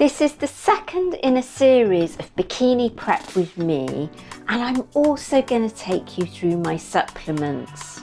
This is the second in a series of bikini prep with me, and I'm also going to take you through my supplements.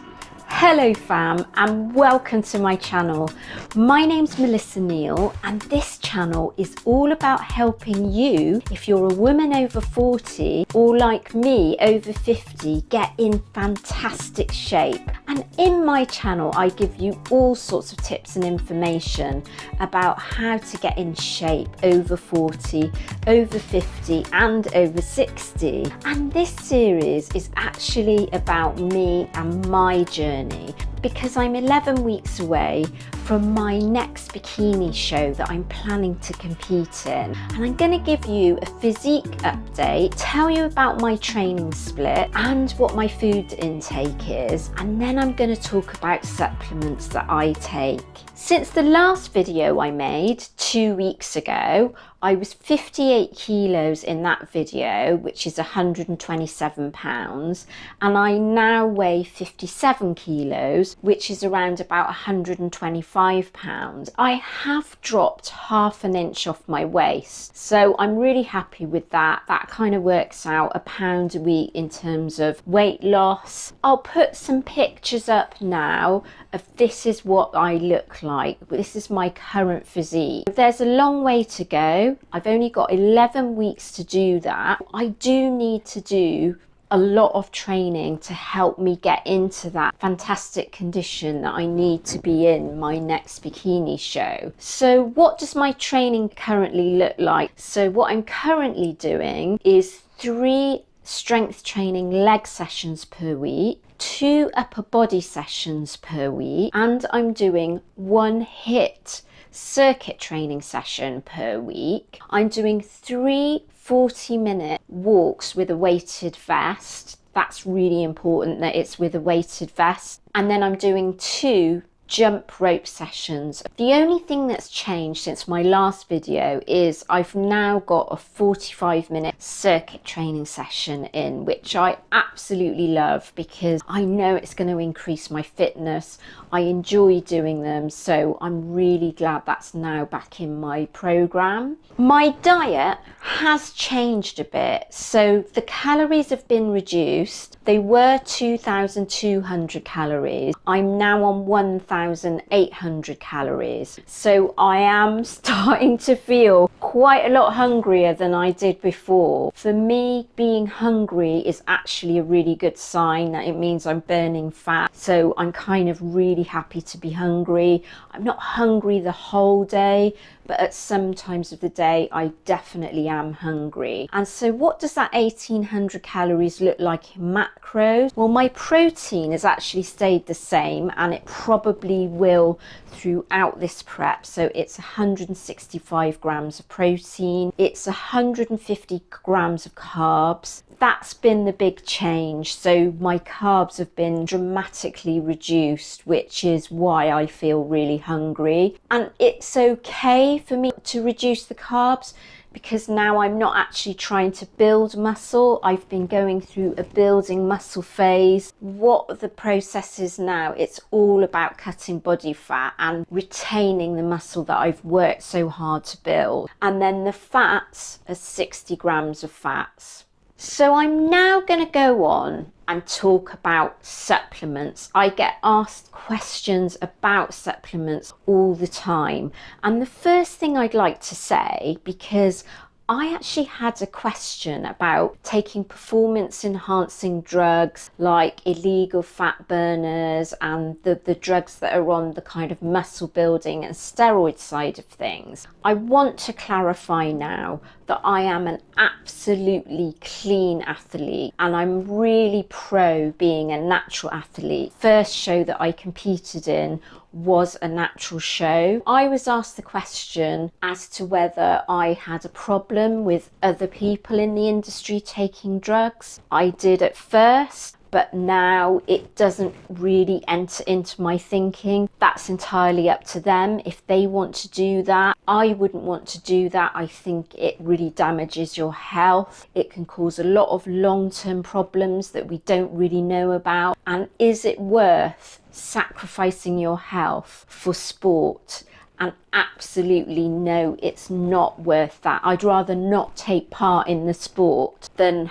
Hello fam, and welcome to my channel. My name's Melissa Neal, and this channel is all about helping you, if you're a woman over 40 or like me over 50, get in fantastic shape. And in my channel I give you all sorts of tips and information about how to get in shape over 40, over 50 and over 60. And this series is actually about me and my journey, because I'm 11 weeks away from my next bikini show that I'm planning to compete in. And I'm going to give you a physique update, tell you about my training split and what my food intake is, and then I'm going to talk about supplements that I take. Since the last video I made 2 weeks ago, I was 58 kilos in that video, which is 127 pounds, and I now weigh 57 kilos, which is around about 125 pounds. I have dropped ½ an inch off my waist, so I'm really happy with that. That kind of works out £1 a week in terms of weight loss. I'll put some pictures up now of this is what I look like. This is my current physique. There's a long way to go. I've only got 11 weeks to do that. I do need to do a lot of training to help me get into that fantastic condition that I need to be in my next bikini show. So what does my training currently look like? So what I'm currently doing is 3 strength training leg sessions per week, 2 upper body sessions per week, and I'm doing 1 HIIT circuit training session per week. I'm doing 3 40-minute walks with a weighted vest. That's really important that it's with a weighted vest. And then I'm doing 2 jump rope sessions. The only thing that's changed since my last video is I've now got a 45-minute circuit training session in, which I absolutely love because I know it's going to increase my fitness. I enjoy doing them, so I'm really glad that's now back in my program. My diet has changed a bit, so the calories have been reduced. They were 2,200 calories. I'm now on 1,800 calories. So I am starting to feel quite a lot hungrier than I did before. For me, being hungry is actually a really good sign that it means I'm burning fat. So I'm kind of really happy to be hungry. I'm not hungry the whole day, but at some times of the day I definitely am hungry. And so what does that 1,800 calories look like in macros? Well, my protein has actually stayed the same, and it probably will throughout this prep. So it's 165 grams of protein, it's 150 grams of carbs. That's been the big change. So my carbs have been dramatically reduced, which is why I feel really hungry. And it's okay for me to reduce the carbs because now I'm not actually trying to build muscle. I've been going through a building muscle phase. What the process is now, it's all about cutting body fat and retaining the muscle that I've worked so hard to build. And then the fats are 60 grams of fats. So I'm now going to go on and talk about supplements. I get asked questions about supplements all the time. And the first thing I'd like to say, because I actually had a question about taking performance enhancing drugs like illegal fat burners and the drugs that are on the kind of muscle building and steroid side of things. I want to clarify now that I am an absolutely clean athlete, and I'm really pro being a natural athlete. First show that I competed in was a natural show. I was asked the question as to whether I had a problem with other people in the industry taking drugs. I did at first, but now it doesn't really enter into my thinking. That's entirely up to them if they want to do that. I wouldn't want to do that. I think it really damages your health. It can cause a lot of long-term problems that we don't really know about. And is it worth sacrificing your health for sport? And absolutely no, it's not worth that. I'd rather not take part in the sport than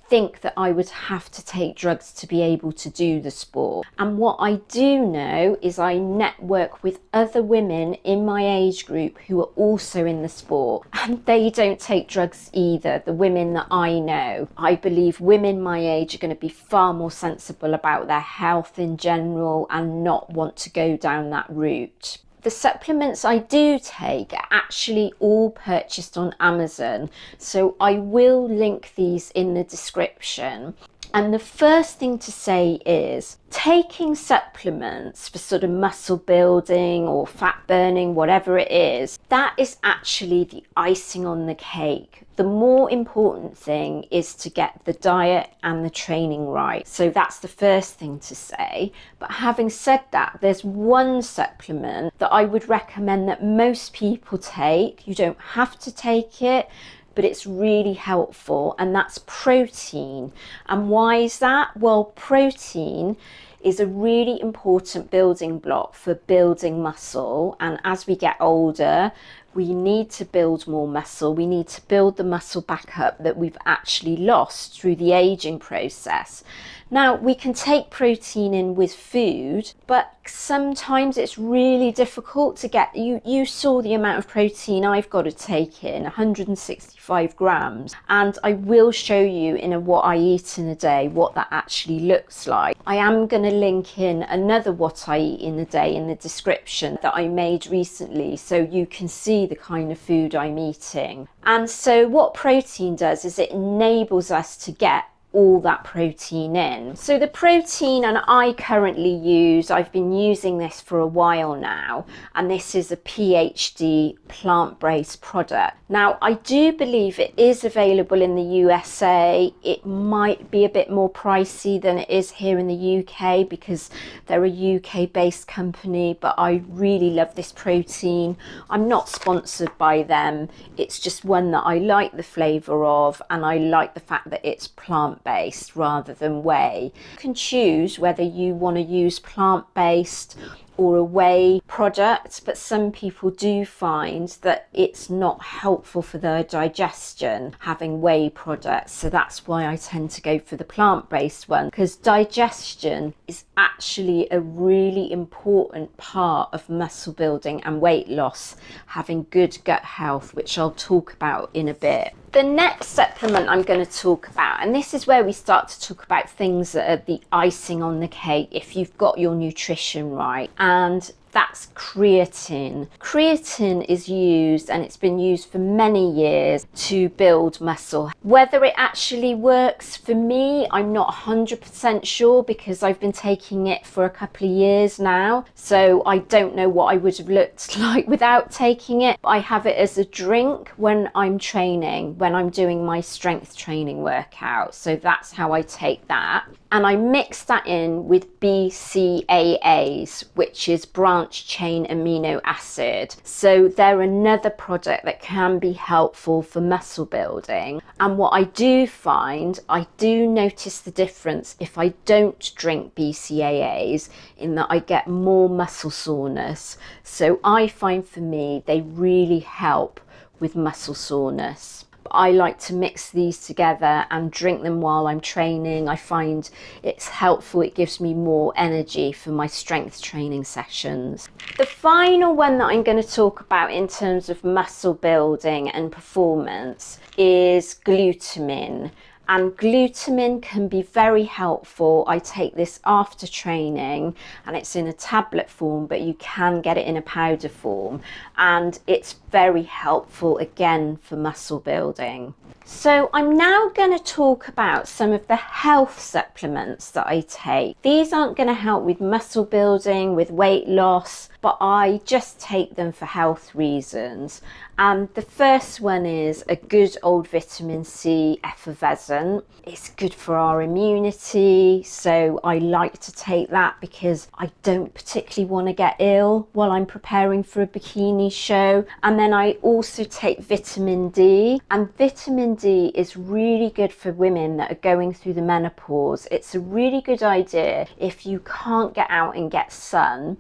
think that I would have to take drugs to be able to do the sport. And what I do know is I network with other women in my age group who are also in the sport, and they don't take drugs either. The women that I know, I believe women my age are going to be far more sensible about their health in general and not want to go down that route. The supplements I do take are actually all purchased on Amazon, so I will link these in the description. And the first thing to say is taking supplements for sort of muscle building or fat burning, whatever it is, that is actually the icing on the cake. The more important thing is to get the diet and the training right. So that's the first thing to say. But having said that, there's one supplement that I would recommend that most people take. You don't have to take it, but it's really helpful, and that's protein. And why is that? Well, protein is a really important building block for building muscle, and as we get older, we need to build more muscle. We need to build the muscle back up that we've actually lost through the aging process. Now, we can take protein in with food, but sometimes it's really difficult to get. You saw the amount of protein I've got to take in, 165 grams. And I will show you in what I eat in a day, what that actually looks like. I am going to link in another what I eat in a day in the description that I made recently, so you can see the kind of food I'm eating. And so what protein does is it enables us to get all that protein in. So the protein, and I currently use, I've been using this for a while now, and this is a PhD plant-based product. Now, I do believe it is available in the USA. It might be a bit more pricey than it is here in the UK because they're a UK-based company, but I really love this protein. I'm not sponsored by them. It's just one that I like the flavour of, and I like the fact that it's plant-based rather than whey. You can choose whether you want to use plant-based or a whey product, but some people do find that it's not helpful for their digestion having whey products, so that's why I tend to go for the plant-based one, because digestion is actually a really important part of muscle building and weight loss, having good gut health, which I'll talk about in a bit. The next supplement I'm going to talk about, and this is where we start to talk about things that are the icing on the cake if you've got your nutrition right, and that's creatine. Creatine is used, and it's been used for many years, to build muscle. Whether it actually works for me, I'm not 100% sure because I've been taking it for a couple of years now, so I don't know what I would have looked like without taking it. I have it as a drink when I'm training, when I'm doing my strength training workout, so that's how I take that. And I mix that in with BCAAs, which is branched chain amino acid. So they're another product that can be helpful for muscle building. And what I do find, I do notice the difference if I don't drink BCAAs, in that I get more muscle soreness. So I find for me, they really help with muscle soreness. I like to mix these together and drink them while I'm training. I find it's helpful. It gives me more energy for my strength training sessions. The final one that I'm going to talk about in terms of muscle building and performance is glutamine. And glutamine can be very helpful. I take this after training, and it's in a tablet form, but you can get it in a powder form, and it's very helpful again for muscle building. So I'm now going to talk about some of the health supplements that I take. These aren't going to help with muscle building, with weight loss, but I just take them for health reasons. And the first one is a good old vitamin C effervescent. It's good for our immunity, so I like to take that because I don't particularly want to get ill while I'm preparing for a bikini show. And then I also take vitamin D, and vitamin D is really good for women that are going through the menopause. It's a really good idea if you can't get out and get sun,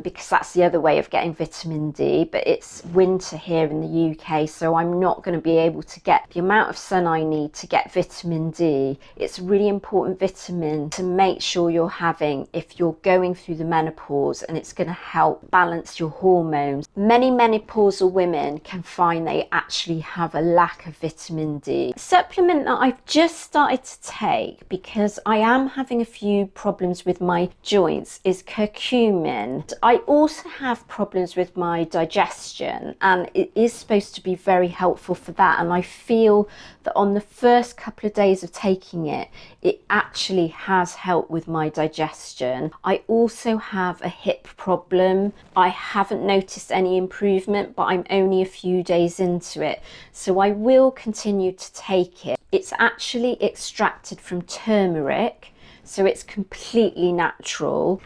because that's that's the other way of getting vitamin D, but it's winter here in the UK, so I'm not going to be able to get the amount of sun I need to get vitamin D. It's a really important vitamin to make sure you're having if you're going through the menopause, and it's going to help balance your hormones. Many menopausal women can find they actually have a lack of vitamin D. A supplement that I've just started to take because I am having a few problems with my joints is Curcumin. I also have problems with my digestion, and it is supposed to be very helpful for that, and I feel that on the first couple of days of taking it, it actually has helped with my digestion. I also have a hip problem. I haven't noticed any improvement, but I'm only a few days into it, so I will continue to take it. It's actually extracted from turmeric, so it's completely natural.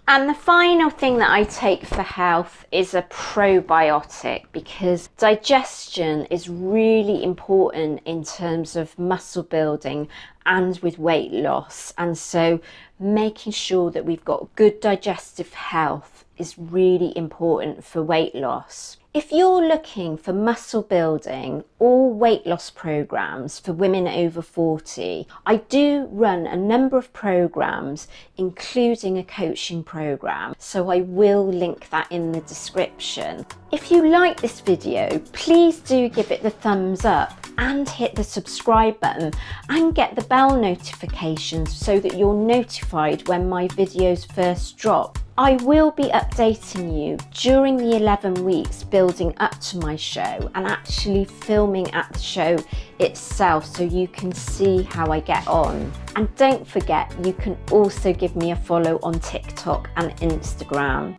And the final thing that I take for health is a probiotic, because digestion is really important in terms of muscle building and with weight loss. And so making sure that we've got good digestive health is really important for weight loss. If you're looking for muscle building or weight loss programs for women over 40, I do run a number of programs, including a coaching program, so I will link that in the description. If you like this video, please do give it the thumbs up and hit the subscribe button and get the bell notifications so that you're notified when my videos first drop. I will be updating you during the 11 weeks building up to my show, and actually filming at the show itself so you can see how I get on. And don't forget, you can also give me a follow on TikTok and Instagram.